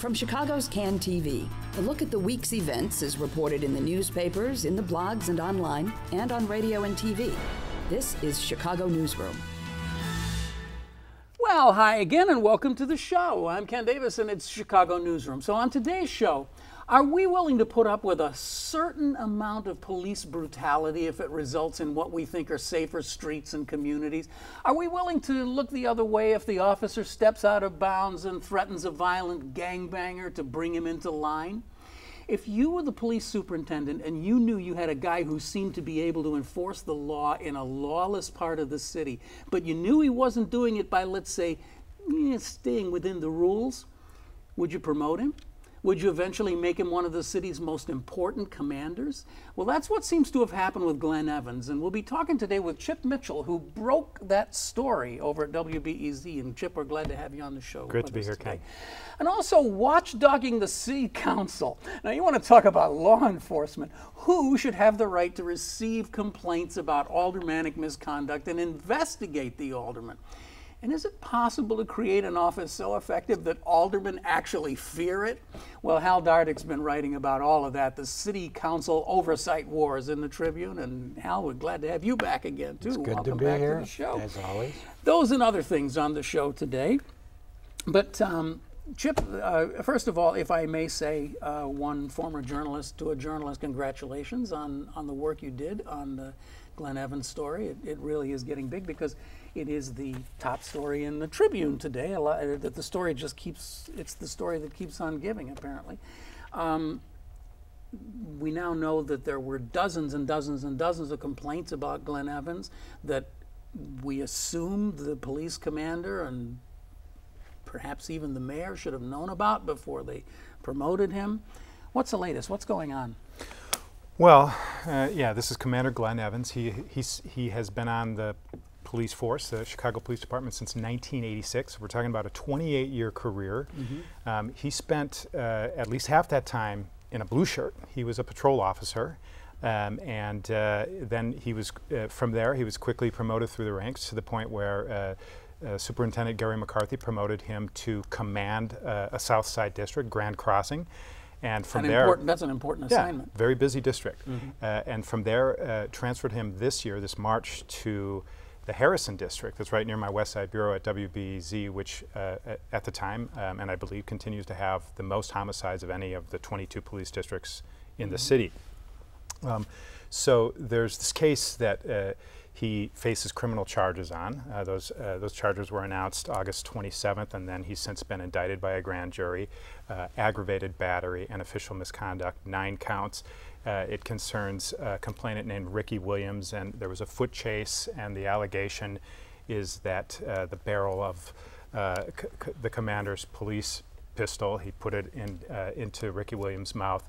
From Chicago's CAN TV, a look at the week's events is reported in the newspapers, in the blogs and online, and on radio and TV. This is Chicago Newsroom. Well, hi again and welcome to the show. I'm Ken Davis and it's Chicago Newsroom. So on today's show, are we willing to put up with a certain amount of police brutality if it results in what we think are safer streets and communities? Are we willing to look the other way if the officer steps out of bounds and threatens a violent gangbanger to bring him into line? If you were the police superintendent and you knew you had a guy who seemed to be able to enforce the law in a lawless part of the city, but you knew he wasn't doing it by, let's say, staying within the rules, would you promote him? Would you eventually make him one of the city's most important commanders? Well, that's what seems to have happened with Glenn Evans, and we'll be talking today with Chip Mitchell, who broke that story over at WBEZ. And Chip, we're glad to have you on the show. Great to be here, Ken. And also watchdogging the city council. Now, you want to talk about law enforcement. Who should have the right to receive complaints about aldermanic misconduct and investigate the alderman? And is it possible to create an office so effective that aldermen actually fear it? Well, Hal Dardick's been writing about all of that, the city council oversight wars in the Tribune. And Hal, we're glad to have you back again, too. It's good Welcome to be back here, to the show. as always. Those and other things on the show today. But Chip, first of all, if I may say, one former journalist to a journalist, congratulations on the work you did on the Glenn Evans story. It really is getting big because it is the top story in the Tribune today. That the story just keeps, it's the story that keeps on giving, apparently. We now know that there were dozens and dozens and dozens of complaints about Glenn Evans that we assumed the police commander and perhaps even the mayor should have known about before they promoted him. What's the latest? What's going on? Well, yeah, this is Commander Glenn Evans. He has been on the police force, the Chicago Police Department, since 1986. We're talking about a 28-year career. Mm-hmm. He spent at least half that time in a blue shirt. He was a patrol officer. And then he was, from there, he was quickly promoted through the ranks to the point where Superintendent Gary McCarthy promoted him to command a South Side district, Grand Crossing. And from there, that's an important assignment. Very busy district. Mm-hmm. And from there, transferred him this March, to the Harrison district. That's right near my West Side bureau at WBEZ, which at the time, and I believe continues to have the most homicides of any of the 22 police districts in mm-hmm. the city. So there's this case that he faces criminal charges on. Those charges were announced August 27th, and then he's since been indicted by a grand jury. Aggravated battery and official misconduct, 9 counts. It concerns a complainant named Ricky Williams, and there was a foot chase, and the allegation is that the barrel of the commander's police pistol, he put it into Ricky Williams' mouth,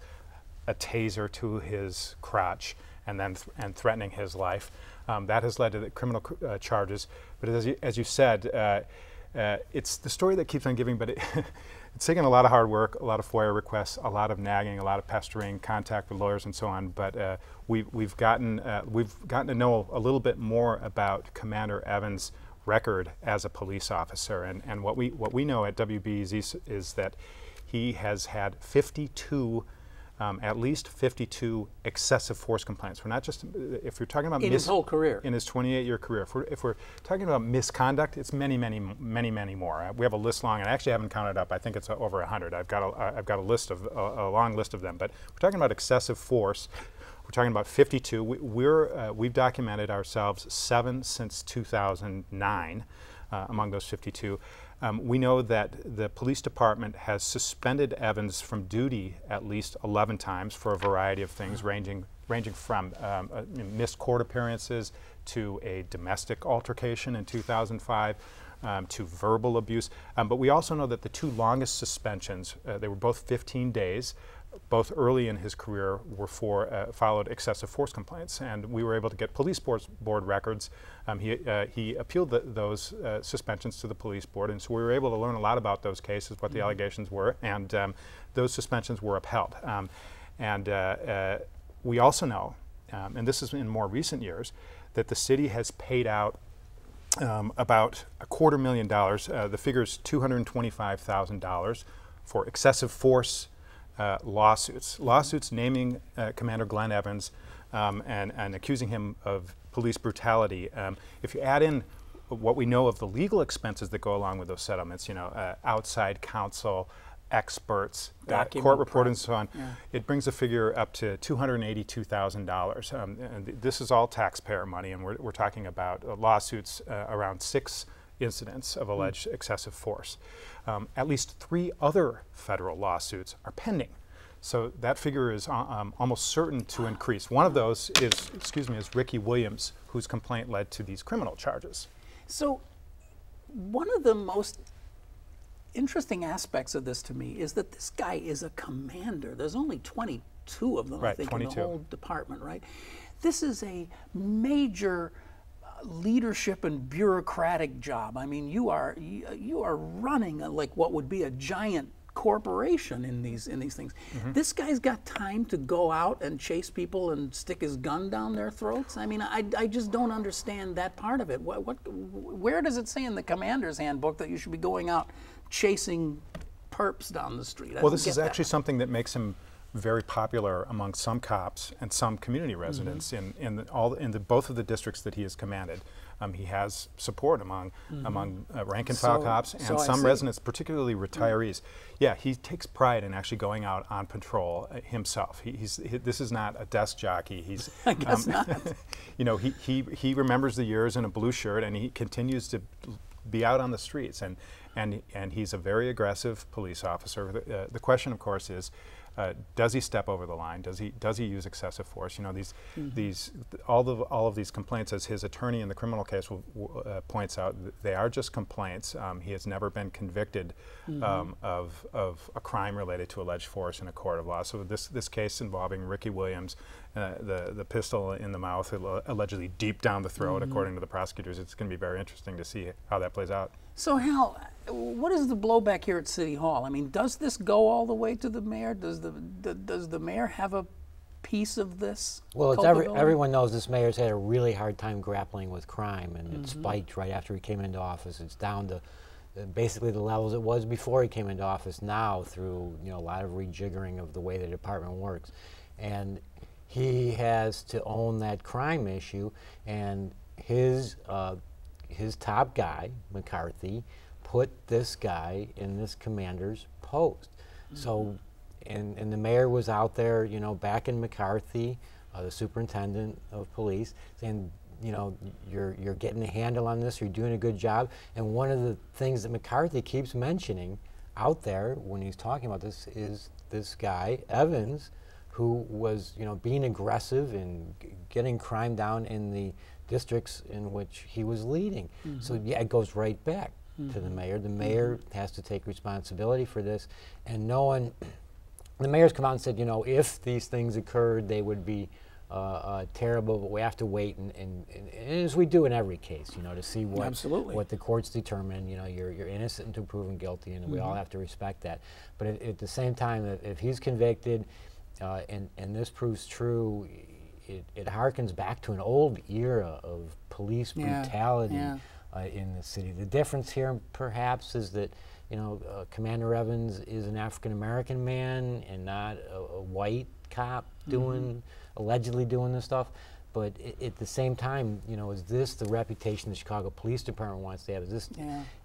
a taser to his crotch, and then threatening his life. That has led to the criminal charges. But as you said, it's the story that keeps on giving, but it's taken a lot of hard work, a lot of FOIA requests, a lot of nagging, a lot of pestering, contact with lawyers and so on. But we've gotten to know a little bit more about Commander Evans' record as a police officer. And what we know at WBEZ is that he has had 52 at least 52 excessive force complaints. We're not just, if you're talking about in his whole career, in his 28-year career. If we're talking about misconduct, it's many more. We have a list long, and I actually haven't counted up. I think it's over 100. I've got a list of a long list of them. But we're talking about excessive force. We're talking about 52. We've documented ourselves 7 since 2009 among those 52. We know that the police department has suspended Evans from duty at least 11 times for a variety of things, ranging from missed court appearances to a domestic altercation in 2005 to verbal abuse. But we also know that the 2 longest suspensions, they were both 15 days, both early in his career, were followed excessive force complaints, and we were able to get police board records. He appealed those suspensions to the police board, and so we were able to learn a lot about those cases, what the allegations were, and those suspensions were upheld. We also know, and this is in more recent years, that the city has paid out about $250,000. The figure is $225,000 for excessive force lawsuits naming Commander Glenn Evans and accusing him of police brutality. If you add in what we know of the legal expenses that go along with those settlements, outside counsel, experts, court reporting, and so on, it brings the figure up to $282,000. And this is all taxpayer money, and we're talking about lawsuits around 6 incidents of alleged excessive force. At least 3 other federal lawsuits are pending. So that figure is almost certain to increase. One of those is Ricky Williams, whose complaint led to these criminal charges. So one of the most interesting aspects of this to me is that this guy is a commander. There's only 22 of them, I think, 22. In the whole department, right? This is a major leadership and bureaucratic job. I mean, you are running like what would be a giant corporation in these things. This guy's got time to go out and chase people and stick his gun down their throats. I mean, I just don't understand that part of it. Where does it say in the commander's handbook that you should be going out chasing perps down the street? Well, this is actually something that makes him very popular among some cops and some community residents in both of the districts that he has commanded. He has support among rank and file cops and some residents, particularly retirees. Yeah, he takes pride in actually going out on patrol himself. This is not a desk jockey. He's I guess not. he remembers the years in a blue shirt, and he continues to be out on the streets, and he's a very aggressive police officer. The question, of course, is, does he step over the line? Does he use excessive force? All of these complaints, as his attorney in the criminal case points out, they are just complaints. He has never been convicted of a crime related to alleged force in a court of law. So this case involving Ricky Williams, the pistol in the mouth, allegedly deep down the throat, according to the prosecutors, it's going to be very interesting to see how that plays out. So Hal, what is the blowback here at City Hall? I mean, does this go all the way to the mayor? Does the mayor have a piece of this? Well, it's everyone knows this mayor's had a really hard time grappling with crime, and it spiked right after he came into office. It's down to basically the levels it was before he came into office now, through a lot of rejiggering of the way the department works. And he has to own that crime issue, and his top guy, McCarthy, put this guy in this commander's post. So, and the mayor was out there, backing McCarthy, the superintendent of police, saying, you're getting a handle on this, you're doing a good job. And one of the things that McCarthy keeps mentioning out there when he's talking about this is this guy, Evans, who was, being aggressive and getting crime down in the districts in which he was leading. So yeah, it goes right back to the mayor. The mayor has to take responsibility for this, and the mayor's come out and said, if these things occurred, they would be terrible, but we have to wait, and as we do in every case, to see what the courts determine. You're innocent until proven guilty, and we all have to respect that. But at the same time, if he's convicted, and this proves true, it harkens back to an old era of police brutality in the city. The difference here, perhaps, is that Commander Evans is an African-American man and not a white cop allegedly doing this stuff. But at the same time, is this the reputation the Chicago Police Department wants to have? Is this,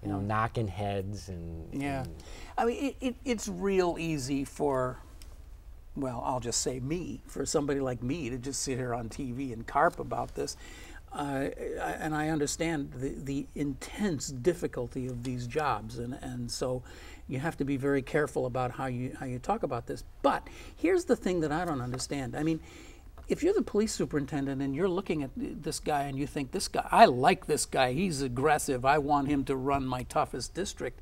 knocking heads and I mean, it's real easy for, well, I'll just say for somebody like me to just sit here on TV and carp about this. And I understand the intense difficulty of these jobs, and so you have to be very careful about how you talk about this. But here's the thing that I don't understand. I mean, if you're the police superintendent and you're looking at this guy and you think, this guy, I like this guy, he's aggressive, I want him to run my toughest district,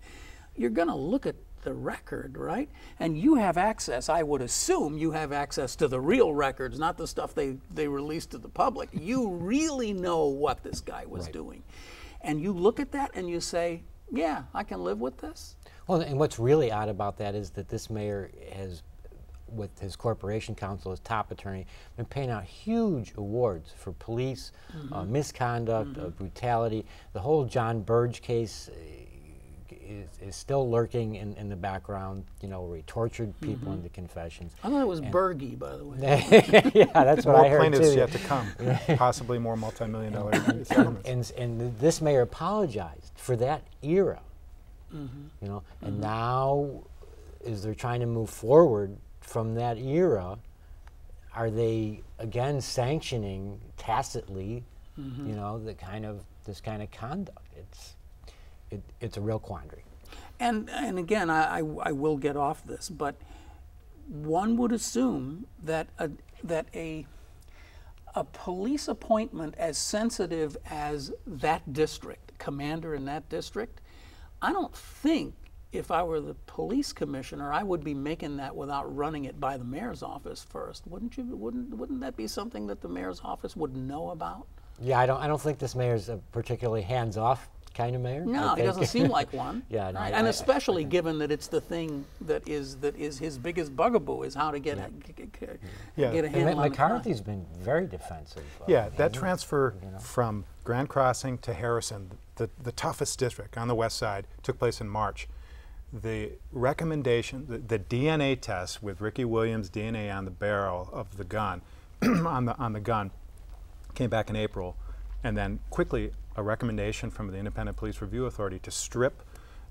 you're going to look at the record, right? And you have access, I would assume you have access to the real records, not the stuff they released to the public. You really know what this guy was doing. And you look at that and you say, yeah, I can live with this. Well, and what's really odd about that is that this mayor has, with his corporation counsel, his top attorney, been paying out huge awards for police misconduct, brutality. The whole John Burge case is still lurking in the background, you know, where he tortured people into confessions. I thought it was Berge, by the way. Yeah, that's what I heard plaintiffs too. yet to come, possibly more multi-million-dollar settlements. And this mayor apologized for that era, you know, and now as they're trying to move forward from that era, are they again sanctioning tacitly, you know, this kind of conduct? It's a real quandary. And again, I will get off this, but one would assume that a police appointment as sensitive as that district, commander in that district, I don't think if I were the police commissioner, I would be making that without running it by the mayor's office first. Wouldn't you? Wouldn't that be something that the mayor's office would know about? Yeah, I don't think this mayor's a particularly hands-off kind of mayor. No, he doesn't seem like one. Yeah, no, right? And especially given that it's the thing that is his biggest bugaboo is how to get a handle on McCarthy's been very defensive. Yeah, that transfer from Grand Crossing to Harrison, the toughest district on the west side, took place in March. The recommendation, the DNA test with Ricky Williams' DNA on the barrel of the gun, on the gun, came back in April, and then quickly a recommendation from the Independent Police Review Authority to strip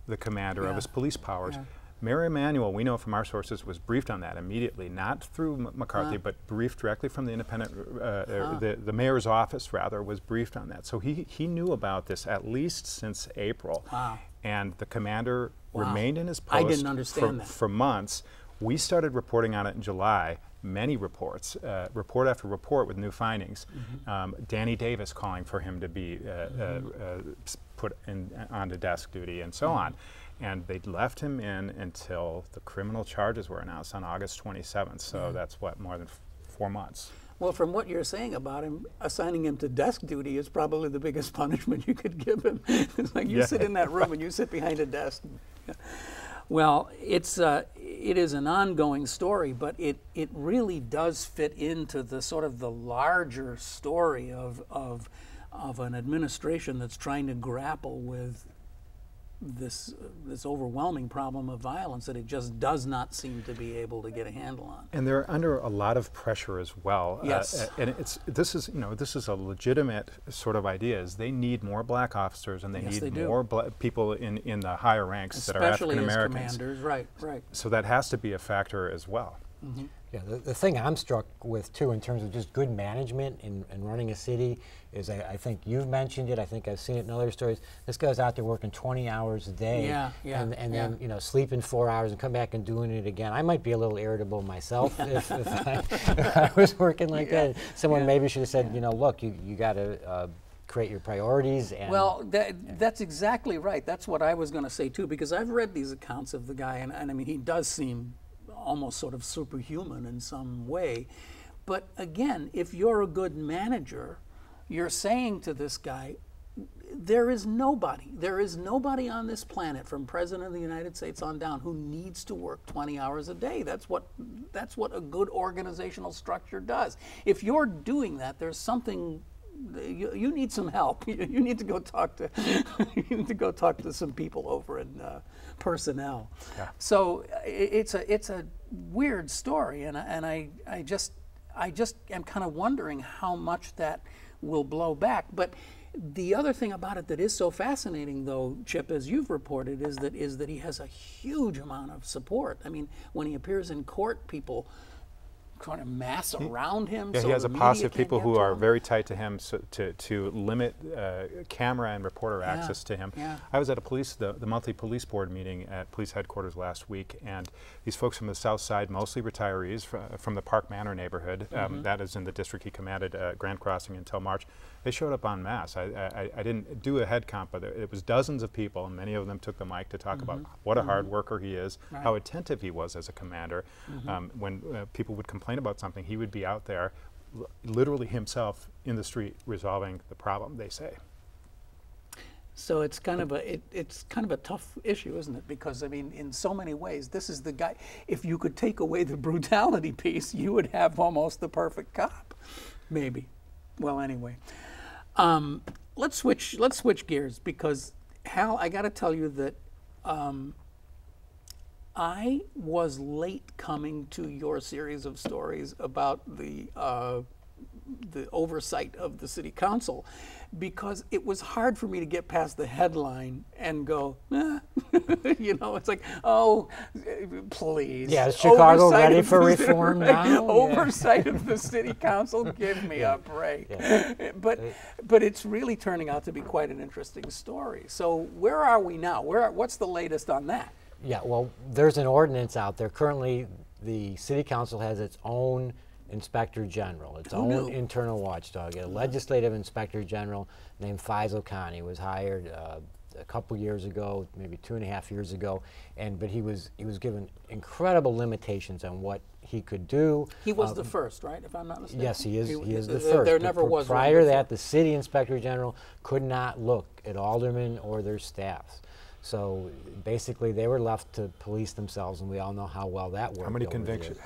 the commander of his police powers. Mayor Emanuel, we know from our sources, was briefed on that immediately, not through McCarthy, but briefed directly from the independent, the mayor's office rather, was briefed on that. So he knew about this at least since April. Wow. And the commander remained in his post I didn't understand that. for months. We started reporting on it in July, many reports, report after report with new findings. Danny Davis calling for him to be put onto desk duty and so on. And they left him in until the criminal charges were announced on August 27th. So that's what, more than 4 months. Well, from what you're saying about him, assigning him to desk duty is probably the biggest punishment you could give him. It's like you sit in that room and you sit behind a desk. Well, it is an ongoing story, but it really does fit into the sort of the larger story of an administration that's trying to grapple with this overwhelming problem of violence that it just does not seem to be able to get a handle on. And they're under a lot of pressure as well. Yes. And this is a legitimate sort of idea. Is they need more black officers and they need more people in the higher ranks especially that are African Americans. As commanders, right. So that has to be a factor as well. Yeah, the thing I'm struck with too in terms of just good management and running a city is I think you've mentioned it, I think I've seen it in other stories. This guy's out there working 20 hours a day and then sleeping 4 hours and come back and doing it again. I might be a little irritable myself if I was working like that. Someone maybe should have said, look, you got to create your priorities. And well, that's exactly right. That's what I was going to say too, because I've read these accounts of the guy, and I mean, he does seem almost sort of superhuman in some way. But again, if you're a good manager, you're saying to this guy, there is nobody on this planet from President of the United States on down who needs to work 20 hours a day. That's what a good organizational structure does. If you're doing that, there's something you need some help. You need to go talk to some people over in personnel. Yeah. So it's a weird story, and I just am kind of wondering how much that will blow back. But the other thing about it that is so fascinating, though, Chip, as you've reported, is that he has a huge amount of support. I mean, when he appears in court, people kind of mass around him. Yeah, so he has the a posse media of people can't who get to are him. very tight to him to limit camera and reporter access to him. Yeah. I was at the monthly police board meeting at police headquarters last week, and these folks from the south side, mostly retirees from the Park Manor neighborhood, that is in the district he commanded, Grand Crossing, until March, they showed up en masse. I didn't do a head count, but it was dozens of people, and many of them took the mic to talk about what a hard worker he is, how attentive he was as a commander. When people would complain about something, he would be out there, literally himself in the street, resolving the problem, they say. So it's kind of a tough issue, isn't it? Because I mean, in so many ways, this is the guy. If you could take away the brutality piece, you would have almost the perfect cop, maybe. Well, anyway, let's switch gears, because Hal, I got to tell you that I was late coming to your series of stories about the oversight of the city council, because it was hard for me to get past the headline and go, you know, it's like, oh, please. Yeah, is Chicago Oversight ready of for the- reform now? Oversight of the city council, give me a break. Yeah. But it's really turning out to be quite an interesting story. So where are we now? What's the latest on that? Yeah, well, there's an ordinance out there. Currently, the city council has its own inspector general, its own internal watchdog. A legislative inspector general named Faisal Khan. He was hired a couple years ago, maybe 2.5 years ago, but he was given incredible limitations on what he could do. He was the first, right? If I'm not mistaken. Yes, he is the first. There never was one prior to before. that, the city inspector general could not look at aldermen or their staffs. So basically, they were left to police themselves, and we all know how well that worked. How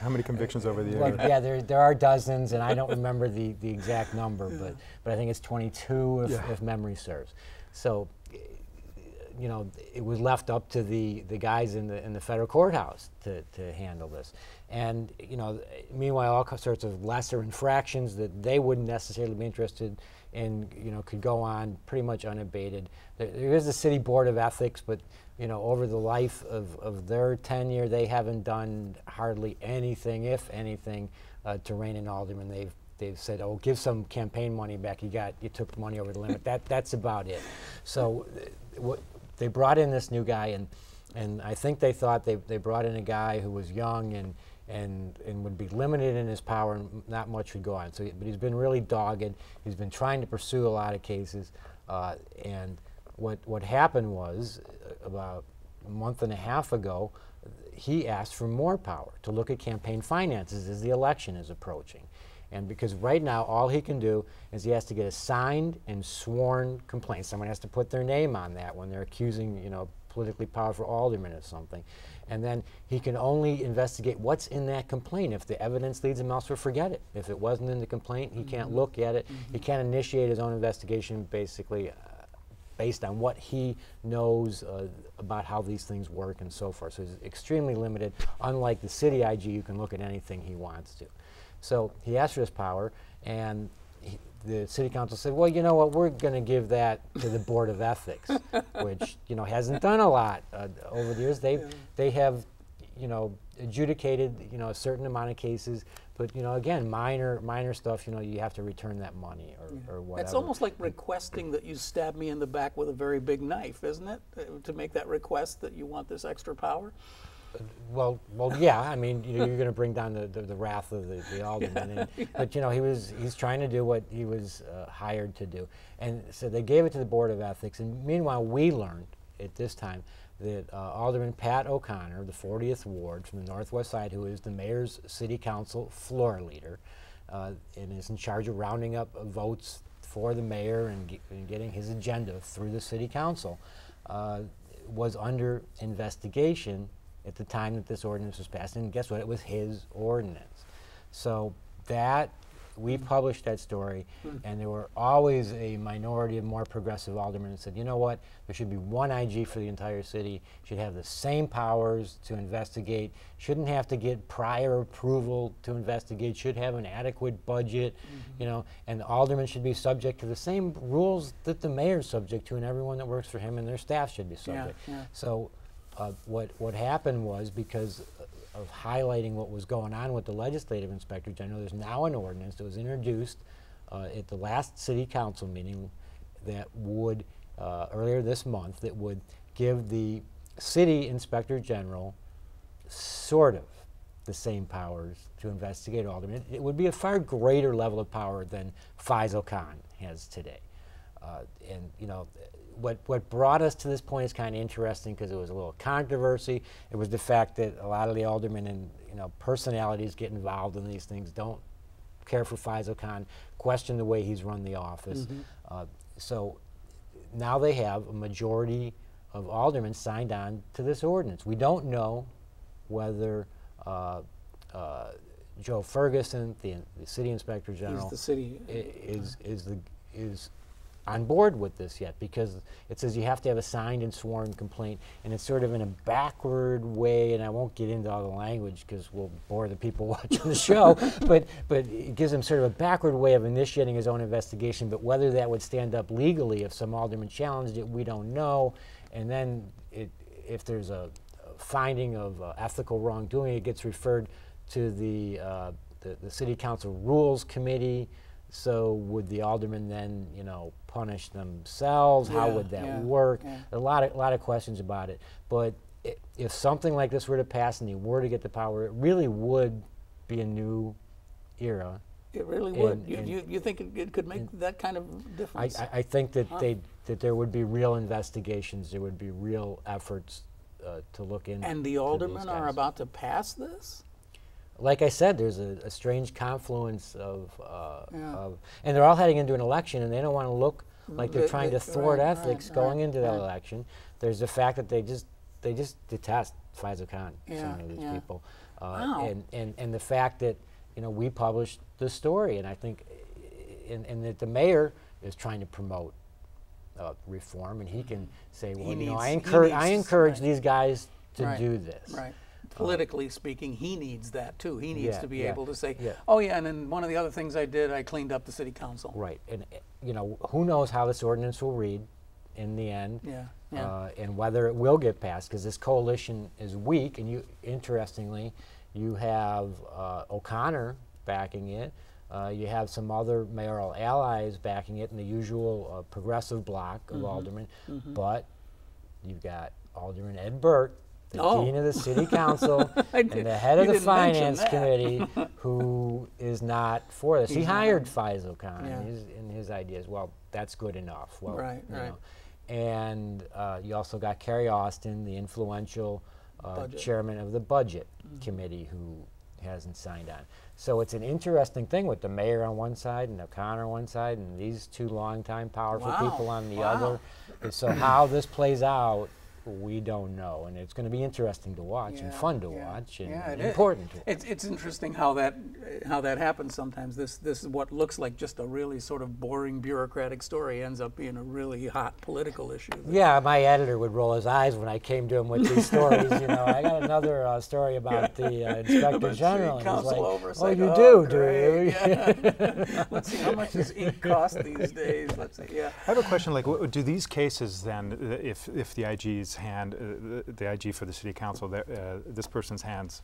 many convictions over the Well, years? yeah, there are dozens, and I don't remember the exact number, but I think it's 22 if memory serves. So, you know, it was left up to the guys in the federal courthouse to handle this. And, you know, meanwhile, all sorts of lesser infractions that they wouldn't necessarily be interested in, you know, could go on pretty much unabated. There is the city board of ethics, but, you know, over the life of their tenure, they haven't done hardly anything, if anything, to rein in aldermen. They've said, oh, give some campaign money back. You took money over the limit. That's about it. So they brought in this new guy, and I think they thought they brought in a guy who was young and would be limited in his power, and not much would go on. So, but he's been really dogged. He's been trying to pursue a lot of cases, and what happened was about a month and a half ago, he asked for more power to look at campaign finances as the election is approaching. And because right now all he can do is he has to get a signed and sworn complaint. Someone has to put their name on that when they're accusing, you know, politically powerful aldermen of something. And then he can only investigate what's in that complaint. If the evidence leads him elsewhere, forget it. If it wasn't in the complaint, he can't look at it. He can't initiate his own investigation basically based on what he knows about how these things work and so forth. So he's extremely limited. Unlike the city IG, you can look at anything he wants to. So he asked for this power, and the city council said, well, you know what, we're going to give that to the Board of Ethics, which, you know, hasn't done a lot over the years. They have, you know, adjudicated, you know, a certain amount of cases, but, you know, again, minor stuff, you know, you have to return that money or whatever. It's almost like requesting that you stab me in the back with a very big knife, isn't it? To make that request that you want this extra power? Well, yeah. I mean, you know, you're going to bring down the wrath of the alderman, but you know, he's trying to do what he was hired to do, and so they gave it to the Board of Ethics. And meanwhile, we learned at this time that Alderman Pat O'Connor, the 40th Ward from the Northwest Side, who is the mayor's city council floor leader, and is in charge of rounding up votes for the mayor and getting his agenda through the city council, was under investigation at the time that this ordinance was passed, and guess what? It was his ordinance. So that, we published that story, and there were always a minority of more progressive aldermen that said, you know what, there should be one IG for the entire city, should have the same powers to investigate, shouldn't have to get prior approval to investigate, should have an adequate budget, you know, and the aldermen should be subject to the same rules that the mayor's subject to, and everyone that works for him and their staff should be subject. So what happened was, because of highlighting what was going on with the legislative inspector general, there's now an ordinance that was introduced at the last city council meeting that would, earlier this month, that would give the city inspector general sort of the same powers to investigate aldermen. It would be a far greater level of power than Faisal Khan has today. And you know, what brought us to this point is kind of interesting because it was a little controversy. It was the fact that a lot of the aldermen and, you know, personalities get involved in these things, don't care for Faisal Khan, question the way he's run the office. So now they have a majority of aldermen signed on to this ordinance. We don't know whether Joe Ferguson, the city inspector general, He's the city. is on board with this yet, because it says you have to have a signed and sworn complaint, and it's sort of in a backward way, and I won't get into all the language because we'll bore the people watching the show, but it gives him sort of a backward way of initiating his own investigation, but whether that would stand up legally if some alderman challenged it, we don't know. And then if there's a finding of ethical wrongdoing, it gets referred to the City Council Rules Committee. So would the aldermen then, you know, punish themselves? How would that work? A lot of questions about it. But if something like this were to pass and he were to get the power, it really would be a new era. It really would. You think it could make that kind of difference? I think that that there would be real investigations. There would be real efforts to look into. And the aldermen are about to pass this? Like I said, there's a strange confluence of and they're all heading into an election, and they don't want to look like they're trying to thwart ethics going into that election. There's the fact that they just detest Faisal Khan, some of these people, and the fact that, you know, we published the story, and I think, and that the mayor is trying to promote reform, and he can say, well, you know, I encourage these guys to do this. Right. Politically speaking, he needs that too. He needs to be able to say, oh yeah, and then one of the other things I did, I cleaned up the city council. Right, and you know, who knows how this ordinance will read in the end, and whether it will get passed, because this coalition is weak. And interestingly, you have O'Connor backing it. You have some other mayoral allies backing it in the usual progressive bloc of aldermen, but you've got Alderman Ed Burt, the dean of the city council, and the head of the finance committee, who is not for this. He hired Faisal Khan in his ideas. Well, that's good enough. Well, right. And you also got Kerry Austin, the influential chairman of the budget committee, who hasn't signed on. So it's an interesting thing with the mayor on one side and O'Connor on one side, and these two longtime powerful people on the other. And so how this plays out, we don't know, and it's going to be interesting to watch and fun to watch and important to watch. It's interesting how that happens sometimes. This is what looks like just a really sort of boring bureaucratic story ends up being a really hot political issue. Yeah, my editor would roll his eyes when I came to him with these stories. You know, I got another story about the inspector general, and he's like, "Oh, you do you?" Yeah. Let's see, how much does ink cost these days? Let's see. Yeah. I have a question. Like, do these cases then, if the IG's the IG for the city council, this person's hand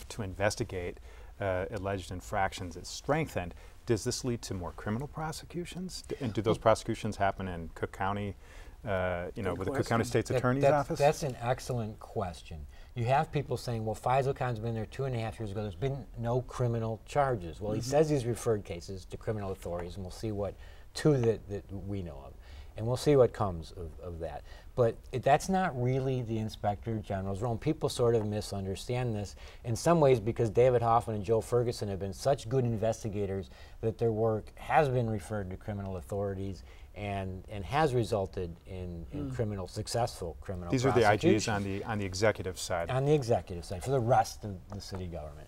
to investigate alleged infractions is strengthened, does this lead to more criminal prosecutions? And do those prosecutions happen in Cook County, with the Cook County State's Attorney's Office? That's an excellent question. You have people saying, well, Faisal Khan's been there 2.5 years ago. There's been no criminal charges. Well, he says he's referred cases to criminal authorities, and we'll see what that we know of. And we'll see what comes of that. But that's not really the Inspector General's role. People sort of misunderstand this in some ways, because David Hoffman and Joe Ferguson have been such good investigators that their work has been referred to criminal authorities and has resulted in successful criminal These prosecutions. are the IGs on the executive side. On the executive side, for the rest of the city government.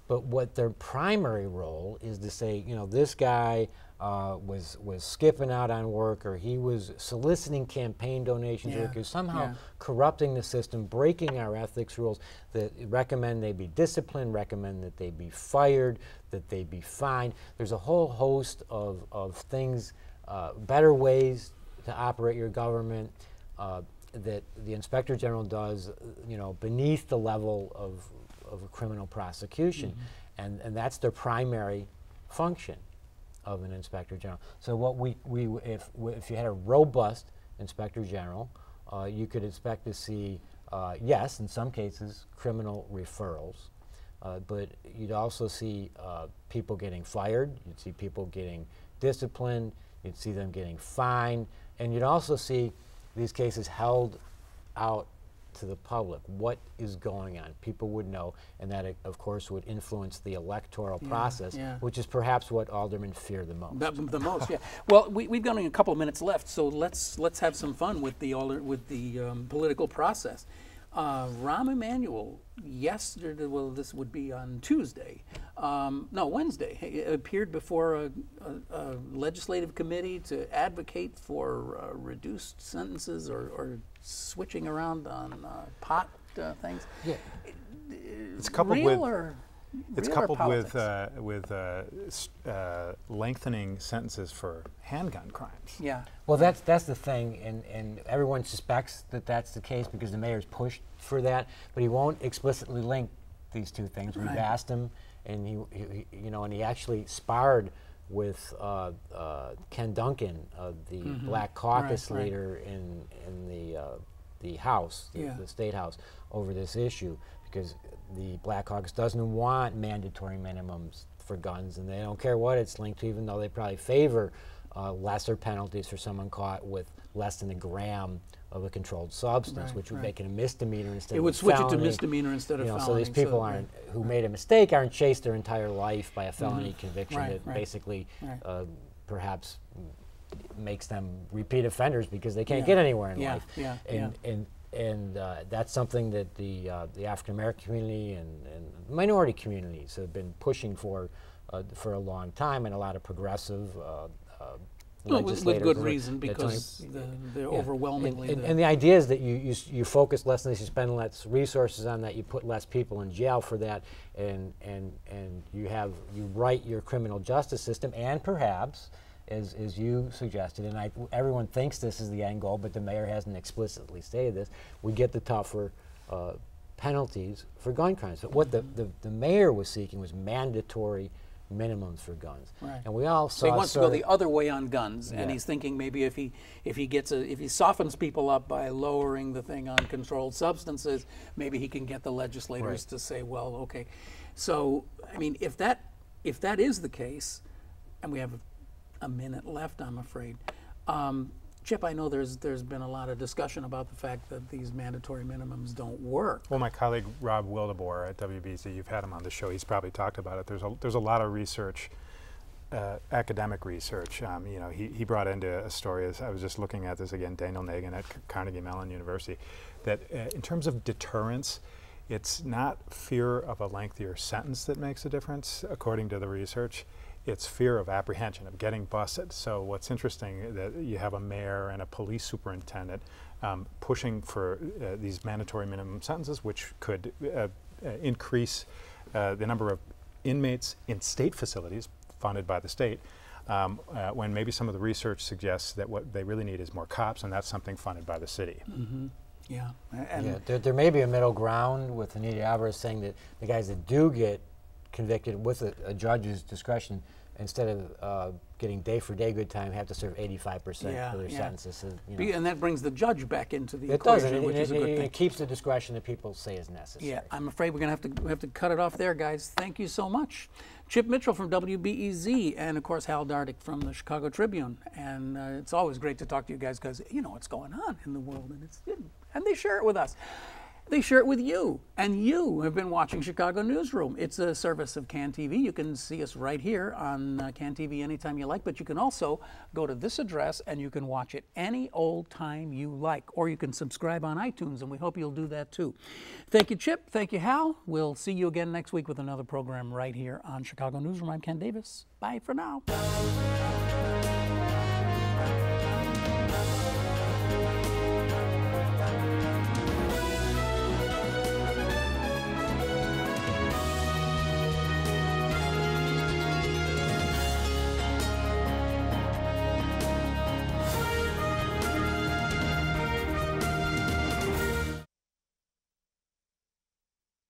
But what their primary role is to say, you know, this guy was skipping out on work, or he was soliciting campaign donations, or he was somehow corrupting the system, breaking our ethics rules that recommend they be disciplined, recommend that they be fired, that they be fined. There's a whole host of things, better ways to operate your government that the Inspector General does, you know, beneath the level of a criminal prosecution, and that's their primary function of an Inspector General. So what if you had a robust Inspector General, you could expect to see, yes, in some cases, criminal referrals, but you'd also see people getting fired, you'd see people getting disciplined, you'd see them getting fined, and you'd also see these cases held out to the public. What is going on? People would know, and that, of course, would influence the electoral process, which is perhaps what aldermen fear the most. The most, yeah. Well, we've got only a couple of minutes left, so let's have some fun with the political process. Rahm Emanuel, yesterday, well, this would be on Tuesday, no, Wednesday, he appeared before a legislative committee to advocate for reduced sentences or switching around on pot things. Yeah. It's coupled with lengthening sentences for handgun crimes. Yeah. Well, that's the thing, and everyone suspects that that's the case because the mayor's pushed for that, but he won't explicitly link these two things. We've asked him, and he actually sparred with Ken Duncan, the Black Caucus leader in the House, the State House, over this issue, because the Black Caucus doesn't want mandatory minimums for guns, and they don't care what it's linked to, even though they probably favor lesser penalties for someone caught with less than a gram of a controlled substance, which would make it a misdemeanor instead of a felony. It would switch it to misdemeanor instead of felony. So these people who made a mistake aren't chased their entire life by a felony conviction that basically perhaps makes them repeat offenders because they can't get anywhere in life. And that's something that the African American community and minority communities have been pushing for a long time, and a lot of progressive legislators. With good reason, because they're overwhelmingly. And the idea is that you focus less on this, you spend less resources on that, you put less people in jail for that, and you right your criminal justice system, and perhaps, as you suggested, and everyone thinks this is the end goal, but the mayor hasn't explicitly stated this, we get the tougher penalties for gun crimes. But what the mayor was seeking was mandatory minimums for guns, and we all saw. So he wants to go the other way on guns, and he's thinking maybe if he softens people up by lowering the thing on controlled substances, maybe he can get the legislators to say, well, okay. So I mean, if that is the case, and we have a minute left, I'm afraid. Chip, I know there's been a lot of discussion about the fact that these mandatory minimums don't work. Well, my colleague Rob Wildeboer at WBEZ, you've had him on the show. He's probably talked about it. There's a lot of research, academic research. He brought into a story, as I was just looking at this again, Daniel Nagin at Carnegie Mellon University, that in terms of deterrence, it's not fear of a lengthier sentence that makes a difference, according to the research. It's fear of apprehension, of getting busted. So what's interesting that you have a mayor and a police superintendent pushing for these mandatory minimum sentences, which could increase the number of inmates in state facilities funded by the state, when maybe some of the research suggests that what they really need is more cops, and that's something funded by the city. Yeah. There may be a middle ground with Anita Alvarez saying that the guys that do get convicted with a judge's discretion, instead of getting day-for-day good time, have to serve 85% of their sentences. So, and that brings the judge back into the equation, which is a good thing. It keeps the discretion that people say is necessary. Yeah, I'm afraid we're going to have to cut it off there, guys. Thank you so much. Chip Mitchell from WBEZ, and of course Hal Dardick from the Chicago Tribune. And it's always great to talk to you guys because you know what's going on in the world, and they share it with us. They share it with you, and you have been watching Chicago Newsroom. It's a service of CAN TV. You can see us right here on CAN TV anytime you like, but you can also go to this address and you can watch it any old time you like, or you can subscribe on iTunes, and we hope you'll do that too. Thank you, Chip. Thank you, Hal. We'll see you again next week with another program right here on Chicago Newsroom. I'm Ken Davis. Bye for now.